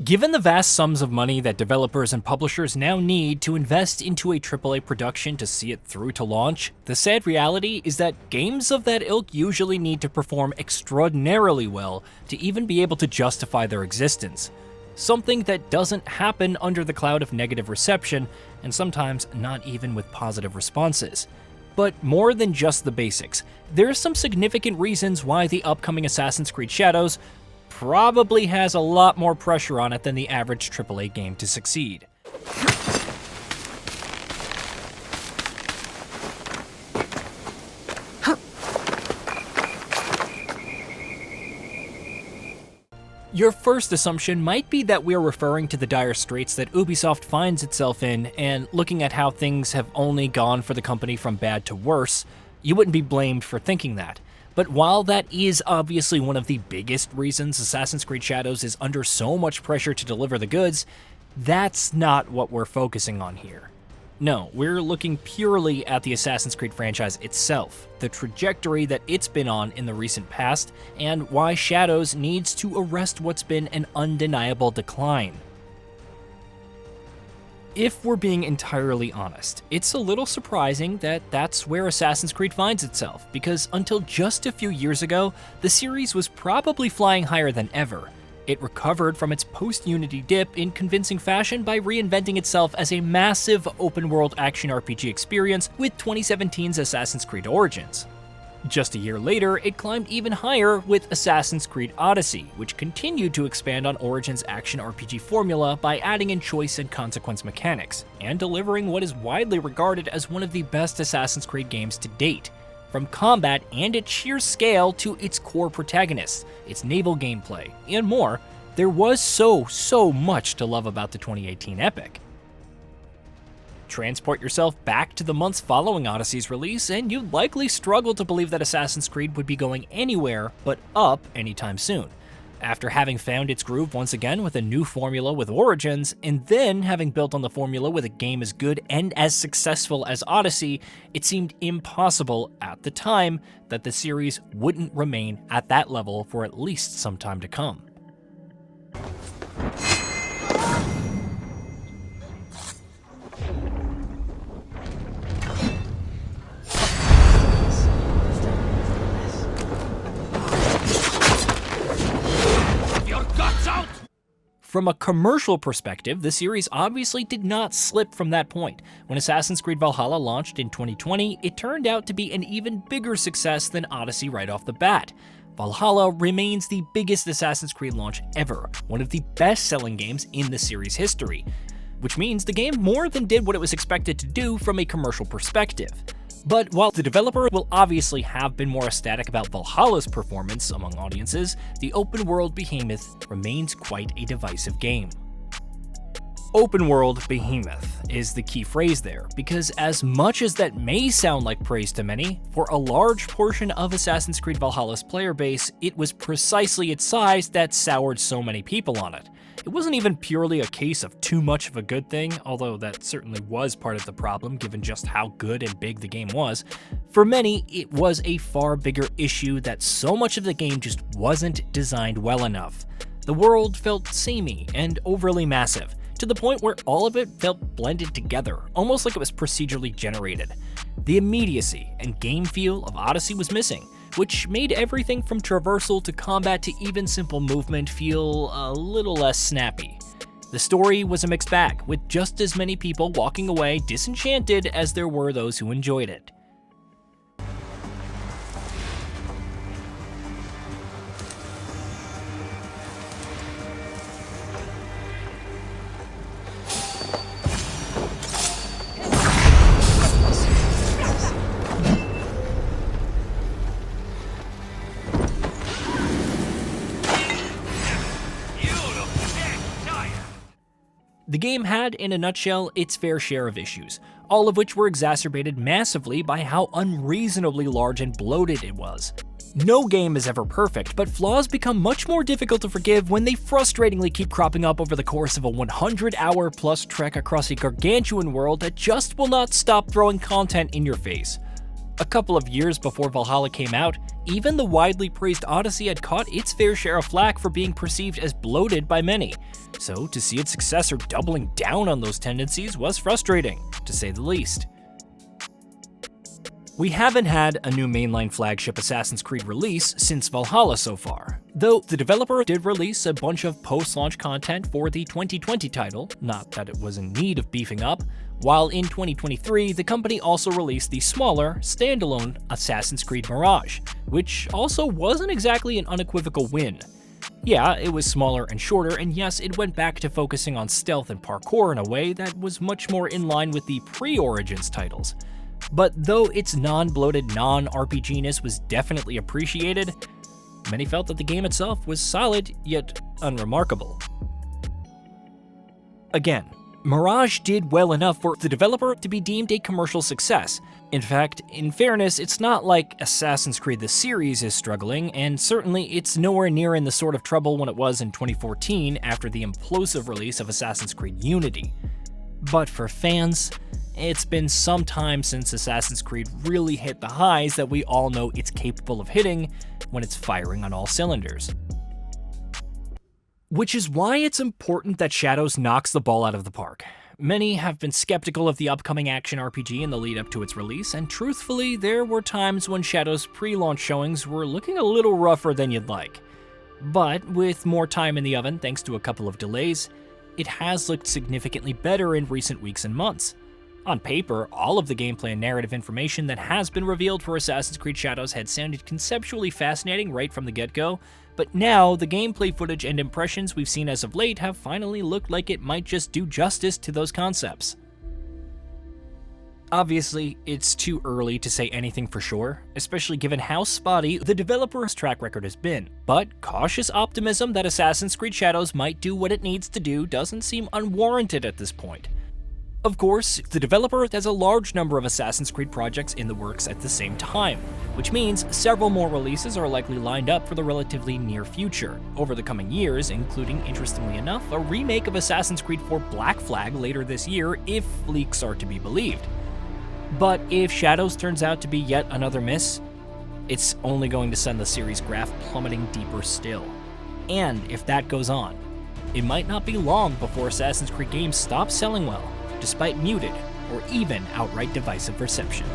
Given the vast sums of money that developers and publishers now need to invest into a AAA production to see it through to launch, the sad reality is that games of that ilk usually need to perform extraordinarily well to even be able to justify their existence. Something that doesn't happen under the cloud of negative reception, and sometimes not even with positive responses. But more than just the basics, there are some significant reasons why the upcoming Assassin's Creed Shadows probably has a lot more pressure on it than the average AAA game to succeed. Your first assumption might be that we're referring to the dire straits that Ubisoft finds itself in, and looking at how things have only gone for the company from bad to worse, you wouldn't be blamed for thinking that. But while that is obviously one of the biggest reasons Assassin's Creed Shadows is under so much pressure to deliver the goods, that's not what we're focusing on here. No, we're looking purely at the Assassin's Creed franchise itself, the trajectory that it's been on in the recent past, and why Shadows needs to arrest what's been an undeniable decline. If we're being entirely honest, it's a little surprising that that's where Assassin's Creed finds itself, because until just a few years ago, the series was probably flying higher than ever. It recovered from its post-Unity dip in convincing fashion by reinventing itself as a massive open-world action RPG experience with 2017's Assassin's Creed Origins. Just a year later, it climbed even higher with Assassin's Creed Odyssey, which continued to expand on Origin's action RPG formula by adding in choice and consequence mechanics, and delivering what is widely regarded as one of the best Assassin's Creed games to date. From combat and its sheer scale to its core protagonists, its naval gameplay, and more, there was so much to love about the 2018 epic. Transport yourself back to the months following Odyssey's release, and you'd likely struggle to believe that Assassin's Creed would be going anywhere but up anytime soon. After having found its groove once again with a new formula with Origins, and then having built on the formula with a game as good and as successful as Odyssey, it seemed impossible at the time that the series wouldn't remain at that level for at least some time to come. From a commercial perspective, the series obviously did not slip from that point. When Assassin's Creed Valhalla launched in 2020, it turned out to be an even bigger success than Odyssey right off the bat. Valhalla remains the biggest Assassin's Creed launch ever, one of the best-selling games in the series' history, which means the game more than did what it was expected to do from a commercial perspective. But while the developer will obviously have been more ecstatic about Valhalla's performance among audiences, the open-world behemoth remains quite a divisive game. Open-world behemoth is the key phrase there, because as much as that may sound like praise to many, for a large portion of Assassin's Creed Valhalla's player base, it was precisely its size that soured so many people on it. It wasn't even purely a case of too much of a good thing, although that certainly was part of the problem given just how good and big the game was. For many, it was a far bigger issue that so much of the game just wasn't designed well enough. The world felt samey and overly massive, to the point where all of it felt blended together, almost like it was procedurally generated. The immediacy and game feel of Odyssey was missing, which made everything from traversal to combat to even simple movement feel a little less snappy. The story was a mixed bag, with just as many people walking away disenchanted as there were those who enjoyed it. The game had, in a nutshell, its fair share of issues, all of which were exacerbated massively by how unreasonably large and bloated it was. No game is ever perfect, but flaws become much more difficult to forgive when they frustratingly keep cropping up over the course of a 100-hour-plus trek across a gargantuan world that just will not stop throwing content in your face. A couple of years before Valhalla came out, even the widely praised Odyssey had caught its fair share of flack for being perceived as bloated by many. so to see its successor doubling down on those tendencies was frustrating, to say the least. We haven't had a new mainline flagship Assassin's Creed release since Valhalla so far, though the developer did release a bunch of post-launch content for the 2020 title, not that it was in need of beefing up, while in 2023 the company also released the smaller, standalone Assassin's Creed Mirage, which also wasn't exactly an unequivocal win. Yeah, it was smaller and shorter, and yes, it went back to focusing on stealth and parkour in a way that was much more in line with the pre-Origins titles. But though its non-bloated, non-RPGness was definitely appreciated, many felt that the game itself was solid, yet unremarkable. Again, Mirage did well enough for the developer to be deemed a commercial success. In fact, in fairness, it's not like Assassin's Creed the series is struggling, and certainly it's nowhere near in the sort of trouble when it was in 2014 after the implosive release of Assassin's Creed Unity. But for fans, it's been some time since Assassin's Creed really hit the highs that we all know it's capable of hitting when it's firing on all cylinders. Which is why it's important that Shadows knocks the ball out of the park. Many have been skeptical of the upcoming action RPG in the lead up to its release, and truthfully, there were times when Shadows' pre-launch showings were looking a little rougher than you'd like. But with more time in the oven thanks to a couple of delays, it has looked significantly better in recent weeks and months. On paper, all of the gameplay and narrative information that has been revealed for Assassin's Creed Shadows had sounded conceptually fascinating right from the get-go, but now the gameplay footage and impressions we've seen as of late have finally looked like it might just do justice to those concepts. Obviously, it's too early to say anything for sure, especially given how spotty the developer's track record has been, but cautious optimism that Assassin's Creed Shadows might do what it needs to do doesn't seem unwarranted at this point. Of course, the developer has a large number of Assassin's Creed projects in the works at the same time, which means several more releases are likely lined up for the relatively near future, over the coming years, including, interestingly enough, a remake of Assassin's Creed 4 Black Flag later this year if leaks are to be believed. But if Shadows turns out to be yet another miss, it's only going to send the series' graph plummeting deeper still. And if that goes on, it might not be long before Assassin's Creed games stop selling well, despite muted or even outright divisive reception.